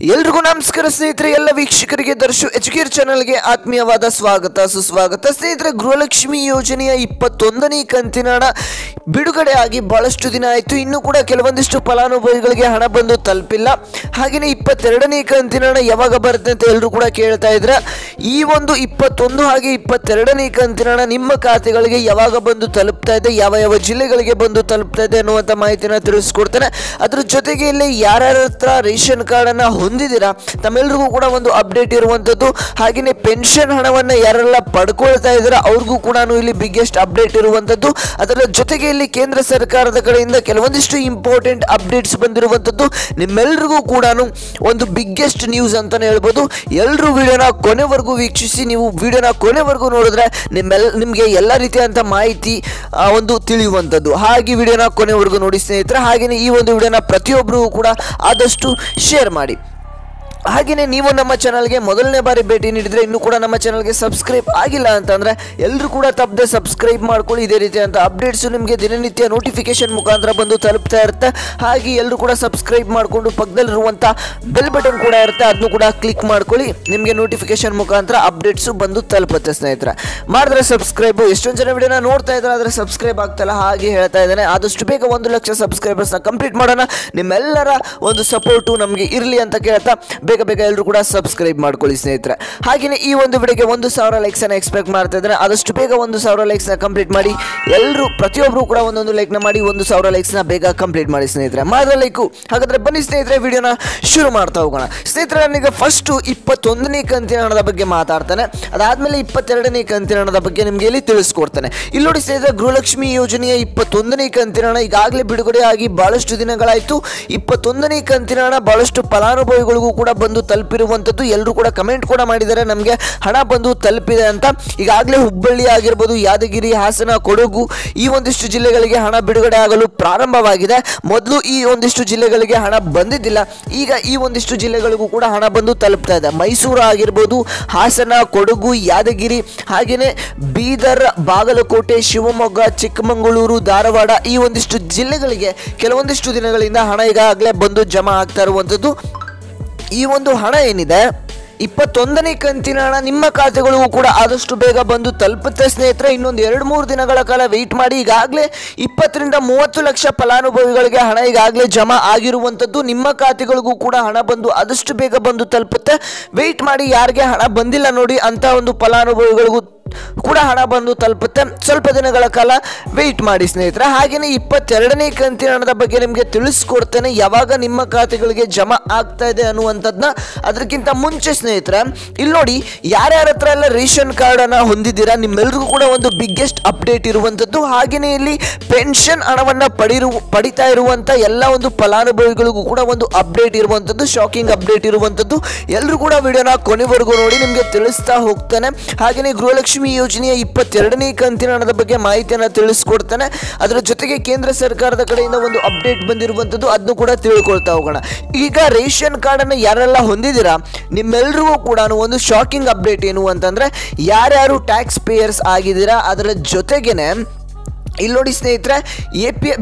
ಎಲ್ರಿಗೂ ನಮಸ್ಕಾರ ಸ್ನೇಹಿತರೆ, ಎಲ್ಲ ವೀಕ್ಷಕರಿಗೆ ದರ್ಶು ಎಜುಕೇರ್ ಚಾನಲ್ಗೆ ಆತ್ಮೀಯವಾದ ಸ್ವಾಗತ ಸುಸ್ವಾಗತ. ಸ್ನೇಹಿತರೆ, ಗೃಹಲಕ್ಷ್ಮಿ ಯೋಜನೆಯ 21ನೇ ಕಂತಿನ ಹಣ ಬಿಡುಗಡೆ ಆಗಿ ಬಹಳಷ್ಟು ದಿನ ಆಯಿತು. ಇನ್ನೂ ಕೂಡ ಕೆಲವೊಂದಿಷ್ಟು ಫಲಾನುಭವಿಗಳಿಗೆ ಹಣ ಬಂದು ತಲುಪಿಲ್ಲ. ಹಾಗೆಯೇ 22ನೇ ಕಂತಿನ ಹಣ ಯಾವಾಗ ಬರುತ್ತೆ ಅಂತ ಎಲ್ಲರೂ ಕೂಡ ಕೇಳ್ತಾ ಇದ್ರೆ, ಈ ಒಂದು 21 ಹಾಗೆ 22ನೇ ಕಂತಿನ ಹಣ ನಿಮ್ಮ ಖಾತೆಗಳಿಗೆ ಯಾವಾಗ ಬಂದು ತಲುಪ್ತಾ ಇದೆ, ಯಾವ ಯಾವ ಜಿಲ್ಲೆಗಳಿಗೆ ಬಂದು ತಲುಪ್ತಾ ಇದೆ ಅನ್ನುವಂಥ ಮಾಹಿತಿನ ತಿಳಿಸ್ಕೊಡ್ತೇನೆ. ಅದ್ರ ಜೊತೆಗೆ ಇಲ್ಲಿ ಯಾರ್ಯಾರ ಹತ್ರ ರೇಷನ್ ಕಾರ್ಡನ್ನು ಹೊಂದಿದ್ದೀರಾ ತಮ್ಮೆಲ್ಲರಿಗೂ ಕೂಡ ಒಂದು ಅಪ್ಡೇಟ್ ಇರುವಂಥದ್ದು. ಹಾಗೆಯೇ ಪೆನ್ಷನ್ ಹಣವನ್ನು ಯಾರೆಲ್ಲ ಪಡ್ಕೊಳ್ತಾ ಇದ್ದೀರಾ ಅವ್ರಿಗೂ ಕೂಡ ಇಲ್ಲಿ ಬಿಗ್ಗೆಸ್ಟ್ ಅಪ್ಡೇಟ್ ಇರುವಂಥದ್ದು. ಅದರ ಜೊತೆಗೆ ಇಲ್ಲಿ ಕೇಂದ್ರ ಸರ್ಕಾರದ ಕಡೆಯಿಂದ ಕೆಲವೊಂದಿಷ್ಟು ಇಂಪಾರ್ಟೆಂಟ್ ಅಪ್ಡೇಟ್ಸ್ ಬಂದಿರುವಂಥದ್ದು. ನಿಮ್ಮೆಲ್ಲರಿಗೂ ಕೂಡ ಒಂದು ಬಿಗ್ಗೆಸ್ಟ್ ನ್ಯೂಸ್ ಅಂತಾನೆ ಹೇಳ್ಬೋದು. ಎಲ್ಲರೂ ವಿಡಿಯೋನ ಕೊನೆವರೆಗೂ ವೀಕ್ಷಿಸಿ. ನೀವು ವಿಡಿಯೋನ ಕೊನೆವರೆಗೂ ನೋಡಿದ್ರೆ ನಿಮಗೆ ಎಲ್ಲ ರೀತಿಯಾದಂಥ ಮಾಹಿತಿ ಒಂದು ತಿಳಿಯುವಂಥದ್ದು. ಹಾಗೆ ವಿಡಿಯೋನ ಕೊನೆವರೆಗೂ ನೋಡಿ ಸ್ನೇಹಿತರೆ. ಹಾಗೆಯೇ ಈ ಒಂದು ವಿಡಿಯೋನ ಪ್ರತಿಯೊಬ್ಬರಿಗೂ ಕೂಡ ಆದಷ್ಟು ಶೇರ್ ಮಾಡಿ. ಹಾಗೆಯೇ ನೀವು ನಮ್ಮ ಚಾನಲ್ಗೆ ಮೊದಲನೇ ಬಾರಿ ಭೇಟಿ ನೀಡಿದರೆ ಇನ್ನೂ ಕೂಡ ನಮ್ಮ ಚಾನಲ್ಗೆ ಸಬ್ಸ್ಕ್ರೈಬ್ ಆಗಿಲ್ಲ ಅಂತಂದರೆ ಎಲ್ಲರೂ ಕೂಡ ತಪ್ಪದೆ ಸಬ್ಸ್ಕ್ರೈಬ್ ಮಾಡ್ಕೊಳ್ಳಿ. ಇದೇ ರೀತಿಯಾದಂಥ ಅಪ್ಡೇಟ್ಸು ನಿಮಗೆ ದಿನನಿತ್ಯ ನೋಟಿಫಿಕೇಶನ್ ಮುಖಾಂತರ ಬಂದು ತಲುಪ್ತಾ ಇರುತ್ತೆ. ಹಾಗೆ ಎಲ್ಲರೂ ಕೂಡ ಸಬ್ಸ್ಕ್ರೈಬ್ ಮಾಡಿಕೊಂಡು ಪಕ್ಕದಲ್ಲಿರುವಂಥ ಬೆಲ್ ಬಟನ್ ಕೂಡ ಇರುತ್ತೆ, ಅದನ್ನು ಕೂಡ ಕ್ಲಿಕ್ ಮಾಡ್ಕೊಳ್ಳಿ. ನಿಮಗೆ ನೋಟಿಫಿಕೇಶನ್ ಮುಖಾಂತರ ಅಪ್ಡೇಟ್ಸು ಬಂದು ತಲುಪುತ್ತೆ ಸ್ನೇಹಿತರೆ. ಮಾಡಿದ್ರೆ ಸಬ್ಸ್ಕ್ರೈಬು. ಎಷ್ಟೊಂದು ಜನ ವಿಡಿಯೋನ ನೋಡ್ತಾ ಇದ್ದಾರೆ ಆದರೆ ಸಬ್ಸ್ಕ್ರೈಬ್ ಆಗ್ತಾಯಿಲ್ಲ. ಹಾಗೆ ಹೇಳ್ತಾ ಇದ್ದೇನೆ, ಆದಷ್ಟು ಬೇಗ 1 ಲಕ್ಷ ಸಬ್ಸ್ಕ್ರೈಬರ್ಸ್ನ ಕಂಪ್ಲೀಟ್ ಮಾಡೋಣ. ನಿಮ್ಮೆಲ್ಲರ ಒಂದು ಸಪೋರ್ಟು ನಮಗೆ ಇರಲಿ ಅಂತ ಕೇಳ್ತಾ ಬೇಗ ಎಲ್ಲರೂ ಕೂಡ ಸಬ್ಸ್ಕ್ರೈಬ್ ಮಾಡ್ಕೊಳ್ಳಿ ಸ್ನೇಹಿತರೆ. ಹಾಗೆಯೇ ಈ ಒಂದು ವಿಡಿಯೋಗೆ 1000 ಲೈಕ್ಸನ್ನು ಎಕ್ಸ್ಪೆಕ್ಟ್ ಮಾಡ್ತಾ ಇದ್ದಾರೆ. ಆದಷ್ಟು ಬೇಗ 1000 ಲೈಕ್ಸ್ನ ಕಂಪ್ಲೀಟ್ ಮಾಡಿ. ಎಲ್ಲರೂ ಪ್ರತಿಯೊಬ್ಬರು ಕೂಡ ಒಂದೊಂದು ಲೈಕ್ನ ಮಾಡಿ 1000 ಲೈಕ್ಸ್ನ ಬೇಗ ಕಂಪ್ಲೀಟ್ ಮಾಡಿ ಸ್ನೇಹಿತರೆ. ಮಾಡಿದ್ರೆ ಲೈಕು. ಹಾಗಾದರೆ ಬನ್ನಿ ಸ್ನೇಹಿತರೆ, ವಿಡಿಯೋನ ಶುರು ಮಾಡ್ತಾ ಹೋಗೋಣ. ಸ್ನೇಹಿತರೆ, ನನಗೆ ಫಸ್ಟು 21ನೇ ಕಂತಿನ ಹಣದ ಬಗ್ಗೆ ಮಾತಾಡ್ತಾನೆ. ಅದಾದಮೇಲೆ 22ನೇ ಕಂತಿನ ಹಣದ ಬಗ್ಗೆ ನಿಮಗೆ ಇಲ್ಲಿ ತಿಳಿಸ್ಕೊಡ್ತಾನೆ. ಇಲ್ಲಿ ನೋಡಿ ಸ್ನೇಹಿತರೆ, ಗೃಹಲಕ್ಷ್ಮಿ ಯೋಜನೆಯ 21ನೇ ಕಂತಿನ ಹಣ ಈಗಾಗಲೇ ಬಿಡುಗಡೆ ಆಗಿ ಬಹಳಷ್ಟು ದಿನಗಳಾಯಿತು. 21ನೇ ಕಂತಿನ ಹಣ ಬಹಳಷ್ಟು ಫಲಾನುಭವಿಗಳಿಗೂ ಕೂಡ ಬಂದು ತಲುಪಿರುವಂಥದ್ದು. ಎಲ್ಲರೂ ಕೂಡ ಕಮೆಂಟ್ ಕೂಡ ಮಾಡಿದ್ದಾರೆ, ನಮಗೆ ಹಣ ಬಂದು ತಲುಪಿದೆ ಅಂತ. ಈಗಾಗಲೇ ಹುಬ್ಬಳ್ಳಿ ಆಗಿರ್ಬೋದು, ಯಾದಗಿರಿ, ಹಾಸನ, ಕೊಡಗು ಈ ಒಂದಿಷ್ಟು ಜಿಲ್ಲೆಗಳಿಗೆ ಹಣ ಬಿಡುಗಡೆ ಆಗಲು ಪ್ರಾರಂಭವಾಗಿದೆ. ಮೊದಲು ಈ ಒಂದಿಷ್ಟು ಜಿಲ್ಲೆಗಳಿಗೆ ಹಣ ಬಂದಿದ್ದಿಲ್ಲ, ಈಗ ಈ ಒಂದಿಷ್ಟು ಜಿಲ್ಲೆಗಳಿಗೂ ಕೂಡ ಹಣ ಬಂದು ತಲುಪ್ತಾ ಇದೆ. ಮೈಸೂರು ಆಗಿರ್ಬೋದು, ಹಾಸನ, ಕೊಡಗು, ಯಾದಗಿರಿ, ಹಾಗೆಯೇ ಬೀದರ್, ಬಾಗಲಕೋಟೆ, ಶಿವಮೊಗ್ಗ, ಚಿಕ್ಕಮಗಳೂರು, ಧಾರವಾಡ ಈ ಒಂದಿಷ್ಟು ಜಿಲ್ಲೆಗಳಿಗೆ ಕೆಲವೊಂದಿಷ್ಟು ದಿನಗಳಿಂದ ಹಣ ಈಗಾಗಲೇ ಬಂದು ಜಮಾ ಆಗ್ತಾ ಇರುವಂಥದ್ದು. ಈ ಒಂದು ಹಣ ಏನಿದೆ 21ನೇ ಕಂತಿನ ಹಣ ನಿಮ್ಮ ಖಾತೆಗಳಿಗೂ ಕೂಡ ಆದಷ್ಟು ಬೇಗ ಬಂದು ತಲುಪುತ್ತೆ ಸ್ನೇಹಿತರೆ. ಇನ್ನೊಂದು 2-3 ದಿನಗಳ ಕಾಲ ವೆಯ್ಟ್ ಮಾಡಿ. ಈಗಾಗಲೇ 20 ರಿಂದ 30 ಲಕ್ಷ ಫಲಾನುಭವಿಗಳಿಗೆ ಹಣ ಈಗಾಗಲೇ ಜಮಾ ಆಗಿರುವಂಥದ್ದು. ನಿಮ್ಮ ಖಾತೆಗಳಿಗೂ ಕೂಡ ಹಣ ಬಂದು ಆದಷ್ಟು ಬೇಗ ಬಂದು ತಲುಪುತ್ತೆ. ವೆಯ್ಟ್ ಮಾಡಿ. ಯಾರಿಗೆ ಹಣ ಬಂದಿಲ್ಲ ನೋಡಿ ಅಂತ ಒಂದು ಫಲಾನುಭವಿಗಳಿಗೂ ಕೂಡ ಹಣ ಬಂದು ತಲುಪುತ್ತೆ. ಸ್ವಲ್ಪ ದಿನಗಳ ಕಾಲ ವೆಯ್ಟ್ ಮಾಡಿ ಸ್ನೇಹಿತರೆ. ಹಾಗೆಯೇ 22ನೇ ಕಂತಿನ ಹಣದ ಬಗ್ಗೆ ನಿಮಗೆ ತಿಳಿಸ್ಕೊಡ್ತೇನೆ, ಯಾವಾಗ ನಿಮ್ಮ ಖಾತೆಗಳಿಗೆ ಜಮಾ ಆಗ್ತಾ ಇದೆ ಅನ್ನುವಂಥದ್ದನ್ನ. ಅದಕ್ಕಿಂತ ಮುಂಚೆ ಸ್ನೇಹಿತರೆ, ಇಲ್ಲಿ ನೋಡಿ ಯಾರ್ಯಾರ ಹತ್ರ ಎಲ್ಲ ರೇಷನ್ ಕಾರ್ಡನ್ನು ಹೊಂದಿದ್ದೀರಾ ನಿಮ್ಮೆಲ್ರಿಗೂ ಕೂಡ ಒಂದು ಬಿಗ್ಗೆಸ್ಟ್ ಅಪ್ಡೇಟ್ ಇರುವಂಥದ್ದು. ಹಾಗೆಯೇ ಇಲ್ಲಿ ಪೆನ್ಷನ್ ಹಣವನ್ನು ಪಡಿತಾ ಇರುವಂಥ ಎಲ್ಲ ಒಂದು ಫಲಾನುಭವಿಗಳಿಗೂ ಕೂಡ ಒಂದು ಅಪ್ಡೇಟ್ ಇರುವಂಥದ್ದು, ಶಾಕಿಂಗ್ ಅಪ್ಡೇಟ್ ಇರುವಂಥದ್ದು. ಎಲ್ಲರೂ ಕೂಡ ವಿಡಿಯೋನ ಕೊನೆವರೆಗೂ ನೋಡಿ, ನಿಮಗೆ ತಿಳಿಸ್ತಾ ಹೋಗ್ತಾನೆ. ಹಾಗೆಯೇ ಗೃಹಲಕ್ಷ್ಮಿ ಯೋಜನೆಯ 22ನೇ ಕಂತಿನ ಹಣದ ಬಗ್ಗೆ ಮಾಹಿತಿಯನ್ನು ತಿಳಿಸ್ಕೊಡ್ತಾನೆ. ಅದರ ಜೊತೆಗೆ ಕೇಂದ್ರ ಸರ್ಕಾರದ ಕಡೆಯಿಂದ ಒಂದು ಅಪ್ಡೇಟ್ ಬಂದಿರುವಂಥದ್ದು, ಅದನ್ನು ಕೂಡ ತಿಳ್ಕೊಳ್ತಾ ಹೋಗೋಣ. ಈಗ ರೇಷನ್ ಕಾರ್ಡನ್ನು ಯಾರೆಲ್ಲ ಹೊಂದಿದ್ದೀರಾ ನಿಮ್ಮೆಲ್ರಿಗೂ ಕೂಡ ಒಂದು ಶಾಕಿಂಗ್ ಅಪ್ಡೇಟ್ ಏನು ಅಂತಂದರೆ, ಯಾರ್ಯಾರು ಟ್ಯಾಕ್ಸ್ ಪೇಯರ್ಸ್ ಆಗಿದ್ದೀರಾ ಅದರ ಜೊತೆಗೇನೆ ಇಲ್ಲಿ ನೋಡಿ ಸ್ನೇಹಿತರೆ,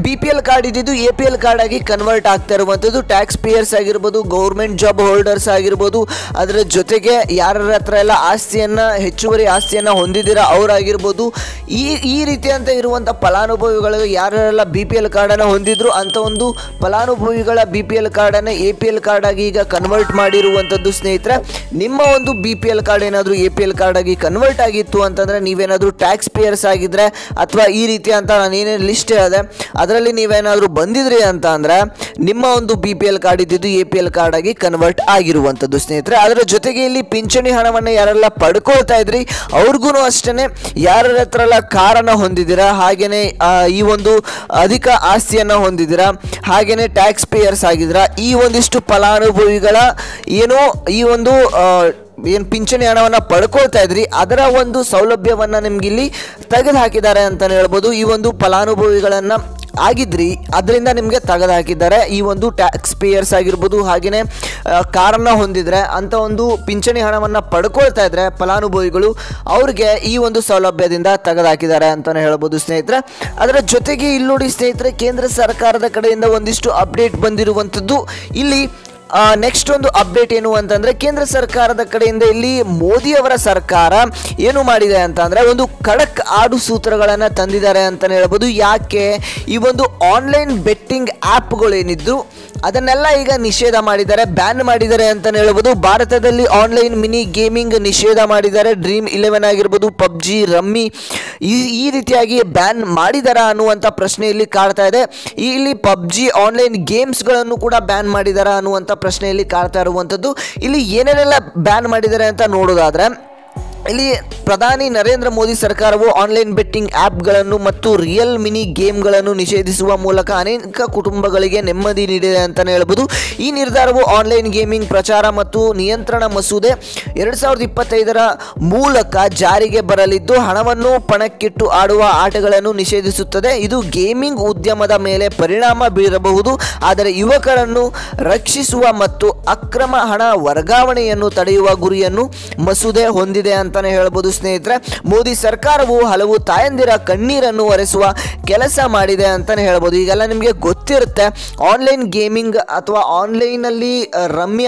BPL ಕಾರ್ಡ್ ಇದ್ದಿದ್ದು APL ಕಾರ್ಡ್ ಆಗಿ ಕನ್ವರ್ಟ್ ಆಗ್ತಾ ಇರುವಂಥದ್ದು. ಟ್ಯಾಕ್ಸ್ ಪೇಯರ್ಸ್ ಆಗಿರ್ಬೋದು, ಗೌರ್ಮೆಂಟ್ ಜಾಬ್ ಹೋಲ್ಡರ್ಸ್ ಆಗಿರ್ಬೋದು, ಅದರ ಜೊತೆಗೆ ಯಾರ ಹತ್ರ ಎಲ್ಲ ಹೆಚ್ಚುವರಿ ಆಸ್ತಿಯನ್ನು ಹೊಂದಿದ್ದೀರಾ ಅವರಾಗಿರ್ಬೋದು. ಈ ರೀತಿಯಂತ ಇರುವಂಥ ಫಲಾನುಭವಿಗಳಿಗೆ ಯಾರೆಲ್ಲ BPL ಕಾರ್ಡನ್ನು ಹೊಂದಿದ್ರು ಅಂಥ ಒಂದು ಫಲಾನುಭವಿಗಳ BPL ಕಾರ್ಡನ್ನು APL ಕಾರ್ಡ್ ಆಗಿ ಈಗ ಕನ್ವರ್ಟ್ ಮಾಡಿರುವಂಥದ್ದು ಸ್ನೇಹಿತರೆ. ನಿಮ್ಮ ಒಂದು BPL ಕಾರ್ಡ್ ಏನಾದರೂ APL ಕಾರ್ಡ್ ಆಗಿ ಕನ್ವರ್ಟ್ ಆಗಿತ್ತು ಅಂತಂದರೆ, ನೀವೇನಾದರೂ ಟ್ಯಾಕ್ಸ್ ಪೇಯರ್ಸ್ ಆಗಿದ್ದರೆ ಅಥವಾ ಈ ರೀತಿಯ ಅಂತ ನಾನು ಏನೇನು ಲಿಸ್ಟ್ ಹೇಳಿದೆ ಅದರಲ್ಲಿ ನೀವೇನಾದರೂ ಬಂದಿದ್ರಿ ಅಂತ ಅಂದರೆ ನಿಮ್ಮ ಒಂದು BPL ಕಾರ್ಡ್ ಇದ್ದಿದ್ದು APL ಕಾರ್ಡ್ ಆಗಿ ಕನ್ವರ್ಟ್ ಆಗಿರುವಂಥದ್ದು ಸ್ನೇಹಿತರೆ. ಅದರ ಜೊತೆಗೆ ಇಲ್ಲಿ ಪಿಂಚಣಿ ಹಣವನ್ನು ಯಾರೆಲ್ಲ ಪಡ್ಕೊಳ್ತಾ ಇದ್ರಿ ಅವ್ರಿಗೂ ಅಷ್ಟೇ, ಯಾರ ಹತ್ರ ಎಲ್ಲ ಕಾರನ್ನು ಹೊಂದಿದ್ದೀರಾ, ಹಾಗೆಯೇ ಈ ಒಂದು ಅಧಿಕ ಆಸ್ತಿಯನ್ನು ಹೊಂದಿದ್ದೀರಾ, ಹಾಗೆಯೇ ಟ್ಯಾಕ್ಸ್ ಪೇಯರ್ಸ್ ಆಗಿದ್ದೀರಾ, ಈ ಒಂದಿಷ್ಟು ಫಲಾನುಭವಿಗಳ ಏನು ಈ ಒಂದು ಏನು ಪಿಂಚಣಿ ಹಣವನ್ನು ಪಡ್ಕೊಳ್ತಾ ಇದ್ರಿ ಅದರ ಒಂದು ಸೌಲಭ್ಯವನ್ನು ನಿಮಗಿಲ್ಲಿ ತೆಗೆದು ಹಾಕಿದ್ದಾರೆ ಅಂತಲೇ ಹೇಳ್ಬೋದು. ಈ ಒಂದು ಫಲಾನುಭವಿಗಳನ್ನು ಆಗಿದ್ರಿ ಅದರಿಂದ ನಿಮಗೆ ತೆಗೆದು ಹಾಕಿದ್ದಾರೆ. ಈ ಒಂದು ಟ್ಯಾಕ್ಸ್ ಪೇಯರ್ಸ್ ಆಗಿರ್ಬೋದು, ಹಾಗೆಯೇ ಕಾರನ್ನು ಹೊಂದಿದ್ರೆ ಅಂಥ ಒಂದು ಪಿಂಚಣಿ ಹಣವನ್ನು ಪಡ್ಕೊಳ್ತಾ ಇದ್ರೆ ಫಲಾನುಭವಿಗಳು ಅವ್ರಿಗೆ ಈ ಒಂದು ಸೌಲಭ್ಯದಿಂದ ತೆಗೆದು ಹಾಕಿದ್ದಾರೆ ಅಂತಲೇ ಹೇಳ್ಬೋದು ಸ್ನೇಹಿತರೆ. ಅದರ ಜೊತೆಗೆ ಇಲ್ಲಿ ನೋಡಿ ಸ್ನೇಹಿತರೆ, ಕೇಂದ್ರ ಸರ್ಕಾರದ ಕಡೆಯಿಂದ ಒಂದಿಷ್ಟು ಅಪ್ಡೇಟ್ ಬಂದಿರುವಂಥದ್ದು. ಇಲ್ಲಿ ನೆಕ್ಸ್ಟ್ ಒಂದು ಅಪ್ಡೇಟ್ ಏನು ಅಂತಂದ್ರೆ ಕೇಂದ್ರ ಸರ್ಕಾರದ ಕಡೆಯಿಂದ ಇಲ್ಲಿ ಮೋದಿ ಅವರ ಸರ್ಕಾರ ಏನು ಮಾಡಿದೆ ಅಂತ ಅಂದ್ರೆ ಒಂದು ಖಡಕ್ ಆಡು ಸೂತ್ರಗಳನ್ನು ತಂದಿದ್ದಾರೆ ಅಂತಾನೆ ಹೇಳ್ಬೋದು. ಯಾಕೆ ಈ ಒಂದು ಆನ್ಲೈನ್ ಬೆಟ್ಟಿಂಗ್ ಆ್ಯಪ್ಗಳು ಏನಿದ್ದು ಅದನ್ನೆಲ್ಲ ಈಗ ನಿಷೇಧ ಮಾಡಿದ್ದಾರೆ, ಬ್ಯಾನ್ ಮಾಡಿದ್ದಾರೆ ಅಂತಾನೆ ಹೇಳ್ಬೋದು. ಭಾರತದಲ್ಲಿ ಆನ್ಲೈನ್ ಮಿನಿ ಗೇಮಿಂಗ್ ನಿಷೇಧ ಮಾಡಿದ್ದಾರೆ. Dream11 ಆಗಿರ್ಬೋದು, ಪಬ್ಜಿ, ರಮ್ಮಿ ಈ ರೀತಿಯಾಗಿ ಬ್ಯಾನ್ ಮಾಡಿದಾರ ಅನ್ನುವಂಥ ಪ್ರಶ್ನೆ ಇಲ್ಲಿ ಕಾಡ್ತಾ ಇದೆ. ಇಲ್ಲಿ ಪಬ್ಜಿ ಆನ್ಲೈನ್ ಗೇಮ್ಸ್ಗಳನ್ನು ಕೂಡ ಬ್ಯಾನ್ ಮಾಡಿದಾರ ಅನ್ನುವಂಥ ಪ್ರಶ್ನೆಯಲ್ಲಿ ಕಾಡ್ತಾ ಇರುವಂಥದ್ದು. ಇಲ್ಲಿ ಏನೇನೆಲ್ಲ ಬ್ಯಾನ್ ಮಾಡಿದ್ದಾರೆ ಅಂತ ನೋಡೋದಾದ್ರೆ ಇಲ್ಲಿ ಪ್ರಧಾನಿ ನರೇಂದ್ರ ಮೋದಿ ಸರ್ಕಾರವು ಆನ್ಲೈನ್ ಬೆಟ್ಟಿಂಗ್ ಆ್ಯಪ್ಗಳನ್ನು ಮತ್ತು ರಿಯಲ್ ಮಿನಿ ಗೇಮ್ಗಳನ್ನು ನಿಷೇಧಿಸುವ ಮೂಲಕ ಅನೇಕ ಕುಟುಂಬಗಳಿಗೆ ನೆಮ್ಮದಿ ನೀಡಿದೆ ಅಂತಲೇ ಹೇಳ್ಬೋದು. ಈ ನಿರ್ಧಾರವು ಆನ್ಲೈನ್ ಗೇಮಿಂಗ್ ಪ್ರಚಾರ ಮತ್ತು ನಿಯಂತ್ರಣ ಮಸೂದೆ 2025ರ ಮೂಲಕ ಜಾರಿಗೆ ಬರಲಿದ್ದು ಹಣವನ್ನು ಪಣಕ್ಕಿಟ್ಟು ಆಡುವ ಆಟಗಳನ್ನು ನಿಷೇಧಿಸುತ್ತದೆ. ಇದು ಗೇಮಿಂಗ್ ಉದ್ಯಮದ ಮೇಲೆ ಪರಿಣಾಮ ಬೀರಬಹುದು, ಆದರೆ ಯುವಕರನ್ನು ರಕ್ಷಿಸುವ ಮತ್ತು ಅಕ್ರಮ ಹಣ ವರ್ಗಾವಣೆಯನ್ನು ತಡೆಯುವ ಗುರಿಯನ್ನು ಮಸೂದೆ ಹೊಂದಿದೆ ಅಂತಾನೆ ಹೇಳ್ಬೋದು ಸ್ನೇಹಿತರೆ. ಮೋದಿ ಸರ್ಕಾರವು ಹಲವು ತಾಯಂದಿರ ಕಣ್ಣೀರನ್ನು ಒರೆಸುವ ಕೆಲಸ ಮಾಡಿದೆ ಅಂತಾನೆ ಹೇಳ್ಬೋದು. ಈಗೆಲ್ಲ ನಿಮಗೆ ಗೊತ್ತಿರುತ್ತೆ, ಆನ್ಲೈನ್ ಗೇಮಿಂಗ್ ಅಥವಾ ಆನ್ಲೈನಲ್ಲಿ ರಮ್ಮಿ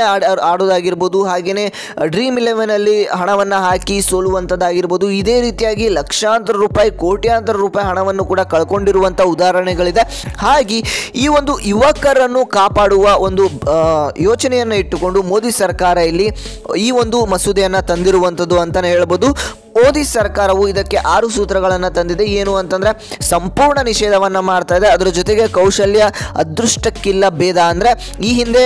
ಆಡೋದಾಗಿರ್ಬೋದು, ಹಾಗೆಯೇ Dream11 ಹಣವನ್ನು ಹಾಕಿ ಸೋಲುವಂಥದ್ದಾಗಿರ್ಬೋದು. ಇದೇ ರೀತಿಯಾಗಿ ಲಕ್ಷಾಂತರ ರೂಪಾಯಿ, ಕೋಟ್ಯಾಂತರ ರೂಪಾಯಿ ಹಣವನ್ನು ಕೂಡ ಕಳ್ಕೊಂಡಿರುವಂಥ ಉದಾಹರಣೆಗಳಿದೆ. ಹಾಗೆ ಈ ಒಂದು ಯುವಕರನ್ನು ಕಾಪಾಡುವ ಒಂದು ಯೋಚನೆಯನ್ನು ಇಟ್ಟುಕೊಂಡು ಮೋದಿ ಸರ್ಕಾರ ಇಲ್ಲಿ ಈ ಒಂದು ಮಸೂದೆಯನ್ನು ತಂದಿರುವಂಥದ್ದು ಅಂತಾನೆ ಹೇಳ್ಬೋದು. ಮೋದಿ ಸರ್ಕಾರವು ಇದಕ್ಕೆ 6 ಸೂತ್ರಗಳನ್ನು ತಂದಿದೆ. ಏನು ಅಂತಂದರೆ ಸಂಪೂರ್ಣ ನಿಷೇಧವನ್ನು ಮಾಡ್ತಾ ಇದೆ. ಅದರ ಜೊತೆಗೆ ಕೌಶಲ್ಯ ಅದೃಷ್ಟಕ್ಕಿಲ್ಲ ಭೇದ, ಅಂದರೆ ಈ ಹಿಂದೆ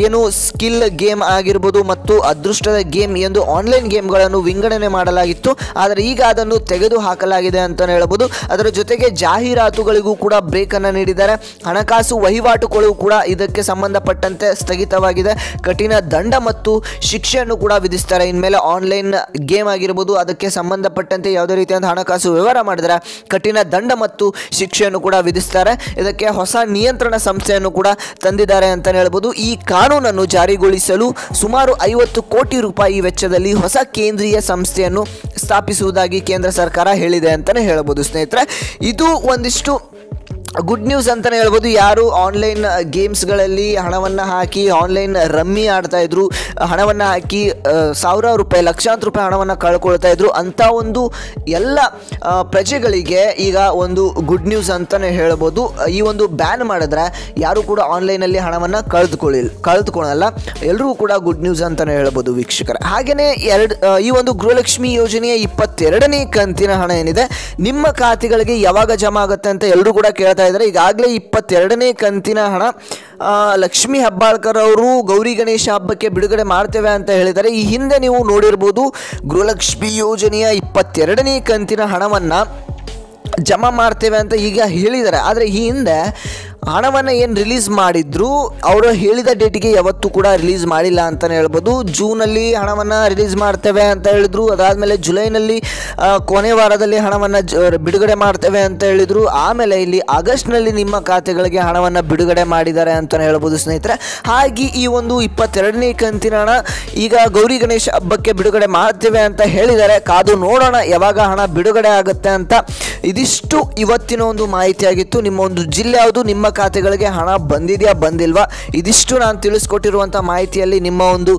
ಏನು ಸ್ಕಿಲ್ ಗೇಮ್ ಆಗಿರ್ಬೋದು ಮತ್ತು ಅದೃಷ್ಟದ ಗೇಮ್ ಎಂದು ಆನ್ಲೈನ್ ಗೇಮ್ಗಳನ್ನು ವಿಂಗಡಣೆ ಮಾಡಲಾಗಿತ್ತು, ಆದರೆ ಈಗ ಅದನ್ನು ತೆಗೆದು ಹಾಕಲಾಗಿದೆ ಅಂತಲೇ ಹೇಳ್ಬೋದು. ಅದರ ಜೊತೆಗೆ ಜಾಹೀರಾತುಗಳಿಗೂ ಕೂಡ ಬ್ರೇಕನ್ನು ನೀಡಿದ್ದಾರೆ. ಹಣಕಾಸು ವಹಿವಾಟುಗಳು ಕೂಡ ಇದಕ್ಕೆ ಸಂಬಂಧಪಟ್ಟಂತೆ ಸ್ಥಗಿತವಾಗಿದೆ. ಕಠಿಣ ದಂಡ ಮತ್ತು ಶಿಕ್ಷೆಯನ್ನು ಕೂಡ ವಿಧಿಸ್ತಾರೆ. ಇನ್ಮೇಲೆ ಆನ್ಲೈನ್ ಗೇಮ್ ಆಗಿರ್ಬೋದು ಅದಕ್ಕೆ ಸಂಬಂಧಪಟ್ಟಂತೆ ಯಾವುದೇ ರೀತಿಯಾದ ಹಣಕಾಸು ವ್ಯವಹಾರ ಮಾಡಿದರೆ ಕಠಿಣ ದಂಡ ಮತ್ತು ಶಿಕ್ಷೆಯನ್ನು ಕೂಡ ವಿಧಿಸ್ತಾರೆ. ಇದಕ್ಕೆ ಹೊಸ ನಿಯಂತ್ರಣ ಸಂಸ್ಥೆಯನ್ನು ಕೂಡ ತಂದಿದ್ದಾರೆ ಅಂತ ಹೇಳ್ಬೋದು. ಈ ಕಾನೂನನ್ನು ಜಾರಿಗೊಳಿಸಲು ಸುಮಾರು 50 ಕೋಟಿ ರೂಪಾಯಿ ವೆಚ್ಚದಲ್ಲಿ ಹೊಸ ಕೇಂದ್ರೀಯ ಸಂಸ್ಥೆಯನ್ನು ಸ್ಥಾಪಿಸುವುದಾಗಿ ಕೇಂದ್ರ ಸರ್ಕಾರ ಹೇಳಿದೆ ಅಂತಲೇ ಹೇಳ್ಬೋದು ಸ್ನೇಹಿತರೆ. ಇದು ಒಂದಿಷ್ಟು ಗುಡ್ ನ್ಯೂಸ್ ಅಂತಲೇ ಹೇಳ್ಬೋದು. ಯಾರು ಆನ್ಲೈನ್ ಗೇಮ್ಸ್ಗಳಲ್ಲಿ ಹಣವನ್ನು ಹಾಕಿ ಆನ್ಲೈನ್ ರಮ್ಮಿ ಆಡ್ತಾಯಿದ್ರು, ಹಣವನ್ನು ಹಾಕಿ ಸಾವಿರಾರು ರೂಪಾಯಿ, ಲಕ್ಷಾಂತರ ರೂಪಾಯಿ ಹಣವನ್ನು ಕಳ್ಕೊಳ್ತಾ ಇದ್ರು, ಅಂಥ ಒಂದು ಎಲ್ಲ ಪ್ರಜೆಗಳಿಗೆ ಈಗ ಒಂದು ಗುಡ್ ನ್ಯೂಸ್ ಅಂತಲೇ ಹೇಳ್ಬೋದು. ಈ ಒಂದು ಬ್ಯಾನ್ ಮಾಡಿದ್ರೆ ಯಾರು ಕೂಡ ಆನ್ಲೈನಲ್ಲಿ ಹಣವನ್ನು ಕಳೆದುಕೊಳ್ಳಲ್ಲ, ಎಲ್ರಿಗೂ ಕೂಡ ಗುಡ್ ನ್ಯೂಸ್ ಅಂತಲೇ ಹೇಳ್ಬೋದು ವೀಕ್ಷಕರ. ಹಾಗೆಯೇ ಈ ಒಂದು ಗೃಹಲಕ್ಷ್ಮಿ ಯೋಜನೆಯ 22ನೇ ಕಂತಿನ ಹಣ ಏನಿದೆ ನಿಮ್ಮ ಖಾತೆಗಳಿಗೆ ಯಾವಾಗ ಜಮಾ ಆಗುತ್ತೆ ಅಂತ ಎಲ್ಲರೂ ಕೂಡ ಕೇಳ್ತಾ ಇದ್ದಾರೆ. ಈಗಾಗಲೇ 22ನೇ ಕಂತಿನ ಹಣ ಲಕ್ಷ್ಮೀ ಹೆಬ್ಬಾಳ್ಕರ್ ಅವರು ಗೌರಿ ಗಣೇಶ ಹಬ್ಬಕ್ಕೆ ಬಿಡುಗಡೆ ಮಾಡ್ತೇವೆ ಅಂತ ಹೇಳಿದ್ದಾರೆ. ಈ ಹಿಂದೆ ನೀವು ನೋಡಿರ್ಬೋದು, ಗೃಹಲಕ್ಷ್ಮಿ ಯೋಜನೆಯ 22ನೇ ಕಂತಿನ ಹಣವನ್ನು ಜಮಾ ಮಾಡ್ತೇವೆ ಅಂತ ಈಗ ಹೇಳಿದ್ದಾರೆ. ಆದರೆ ಈ ಹಿಂದೆ ಹಣವನ್ನು ಏನು ರಿಲೀಸ್ ಮಾಡಿದ್ರು ಅವರು ಹೇಳಿದ ಡೇಟಿಗೆ ಯಾವತ್ತೂ ಕೂಡ ರಿಲೀಸ್ ಮಾಡಿಲ್ಲ ಅಂತಲೇ ಹೇಳ್ಬೋದು. ಜೂನಲ್ಲಿ ಹಣವನ್ನು ರಿಲೀಸ್ ಮಾಡ್ತೇವೆ ಅಂತ ಹೇಳಿದ್ರು, ಅದಾದಮೇಲೆ ಜುಲೈನಲ್ಲಿ ಕೊನೆ ವಾರದಲ್ಲಿ ಹಣವನ್ನು ಬಿಡುಗಡೆ ಮಾಡ್ತೇವೆ ಅಂತ ಹೇಳಿದರು. ಆಮೇಲೆ ಇಲ್ಲಿ ಆಗಸ್ಟ್ನಲ್ಲಿ ನಿಮ್ಮ ಖಾತೆಗಳಿಗೆ ಹಣವನ್ನು ಬಿಡುಗಡೆ ಮಾಡಿದ್ದಾರೆ ಅಂತಲೇ ಹೇಳ್ಬೋದು ಸ್ನೇಹಿತರೆ. ಹಾಗೆ ಈ ಒಂದು 22ನೇ ಕಂತಿನ ಹಣ ಈಗ ಗೌರಿ ಗಣೇಶ ಹಬ್ಬಕ್ಕೆ ಬಿಡುಗಡೆ ಮಾಡ್ತೇವೆ ಅಂತ ಹೇಳಿದ್ದಾರೆ. ಕಾದು ನೋಡೋಣ ಯಾವಾಗ ಹಣ ಬಿಡುಗಡೆ ಆಗುತ್ತೆ ಅಂತ. ಇದಿಷ್ಟು ಇವತ್ತಿನ ಒಂದು ಮಾಹಿತಿಯಾಗಿತ್ತು. ನಿಮ್ಮ ಒಂದು ಜಿಲ್ಲೆ ಯಾವುದು, ನಿಮ್ಮ ಖಾತೆಗಳಿಗೆ ಹಣ ಬಂದಿದೆಯಾ ಬಂದಿಲ್ವಾ, ಇದಿಷ್ಟು ನಾನು ತಿಳಿಸ್ಕೊಟ್ಟಿರುವಂಥ ಮಾಹಿತಿಯಲ್ಲಿ ನಿಮ್ಮ ಒಂದು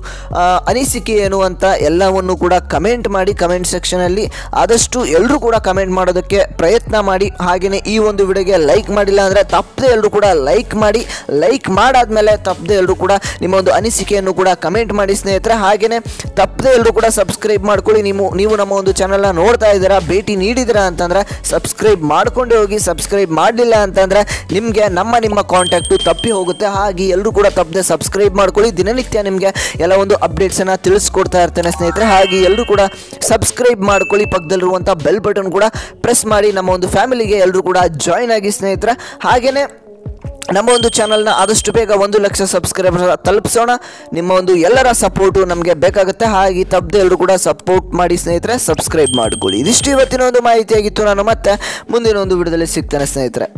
ಅನಿಸಿಕೆ ಏನು ಅಂತ ಎಲ್ಲವನ್ನು ಕೂಡ ಕಮೆಂಟ್ ಮಾಡಿ. ಕಮೆಂಟ್ ಸೆಕ್ಷನಲ್ಲಿ ಆದಷ್ಟು ಎಲ್ಲರೂ ಕೂಡ ಕಮೆಂಟ್ ಮಾಡೋದಕ್ಕೆ ಪ್ರಯತ್ನ ಮಾಡಿ. ಹಾಗೆಯೇ ಈ ಒಂದು ವಿಡಿಯೋಗೆ ಲೈಕ್ ಮಾಡಿಲ್ಲ ಅಂದರೆ ತಪ್ಪದೆ ಎಲ್ಲರೂ ಕೂಡ ಲೈಕ್ ಮಾಡಿ. ಲೈಕ್ ಮಾಡಾದ್ಮೇಲೆ ತಪ್ಪದೆ ಎಲ್ಲರೂ ಕೂಡ ನಿಮ್ಮ ಒಂದು ಅನಿಸಿಕೆಯನ್ನು ಕೂಡ ಕಮೆಂಟ್ ಮಾಡಿ ಸ್ನೇಹಿತರೆ. ಹಾಗೆಯೇ ತಪ್ಪದೆ ಎಲ್ಲರೂ ಕೂಡ ಸಬ್ಸ್ಕ್ರೈಬ್ ಮಾಡ್ಕೊಳ್ಳಿ. ನೀವು ನಮ್ಮ ಒಂದು ಚಾನಲ್ನ ನೋಡ್ತಾ ಇದ್ದೀರಾ, ಭೇಟಿ ನೀಡಿದ್ದೀರಾ ಅಂತಂದರೆ ಸಬ್ಸ್ಕ್ರೈಬ್ ಮಾಡ್ಕೊಂಡೇ ಹೋಗಿ. ಸಬ್ಸ್ಕ್ರೈಬ್ ಮಾಡಲಿಲ್ಲ ಅಂತಂದರೆ ನಿಮಗೆ ನಿಮ್ಮ ಕಾಂಟ್ಯಾಕ್ಟು ತಪ್ಪಿ ಹೋಗುತ್ತೆ. ಹಾಗೆ ಎಲ್ಲರೂ ಕೂಡ ತಪ್ಪದೆ ಸಬ್ಸ್ಕ್ರೈಬ್ ಮಾಡ್ಕೊಳ್ಳಿ. ದಿನನಿತ್ಯ ನಿಮಗೆ ಎಲ್ಲ ಒಂದು ಅಪ್ಡೇಟ್ಸನ್ನು ತಿಳಿಸ್ಕೊಡ್ತಾ ಇರ್ತೇನೆ ಸ್ನೇಹಿತರೆ. ಹಾಗೆ ಎಲ್ಲರೂ ಕೂಡ ಸಬ್ಸ್ಕ್ರೈಬ್ ಮಾಡ್ಕೊಳ್ಳಿ. ಪಕ್ಕದಲ್ಲಿರುವಂಥ ಬೆಲ್ ಬಟನ್ ಕೂಡ ಪ್ರೆಸ್ ಮಾಡಿ ನಮ್ಮ ಒಂದು ಫ್ಯಾಮಿಲಿಗೆ ಎಲ್ಲರೂ ಕೂಡ ಜಾಯ್ನ್ ಆಗಿ ಸ್ನೇಹಿತರೆ. ಹಾಗೆಯೇ ನಮ್ಮ ಒಂದು ಚಾನಲ್ನ ಆದಷ್ಟು ಬೇಗ 1 ಲಕ್ಷ ಸಬ್ಸ್ಕ್ರೈಬರ್ ತಲುಪಿಸೋಣ. ನಿಮ್ಮ ಒಂದು ಎಲ್ಲರ ಸಪೋರ್ಟು ನಮಗೆ ಬೇಕಾಗುತ್ತೆ. ಹಾಗೆ ತಪ್ಪದೆ ಎಲ್ಲರೂ ಕೂಡ ಸಪೋರ್ಟ್ ಮಾಡಿ ಸ್ನೇಹಿತರೆ, ಸಬ್ಸ್ಕ್ರೈಬ್ ಮಾಡ್ಕೊಳ್ಳಿ. ಇದಿಷ್ಟು ಇವತ್ತಿನ ಒಂದು ಮಾಹಿತಿಯಾಗಿತ್ತು. ನಾನು ಮತ್ತೆ ಮುಂದಿನ ಒಂದು ವಿಡಿಯೋದಲ್ಲಿ ಸಿಗ್ತೇನೆ ಸ್ನೇಹಿತರೆ.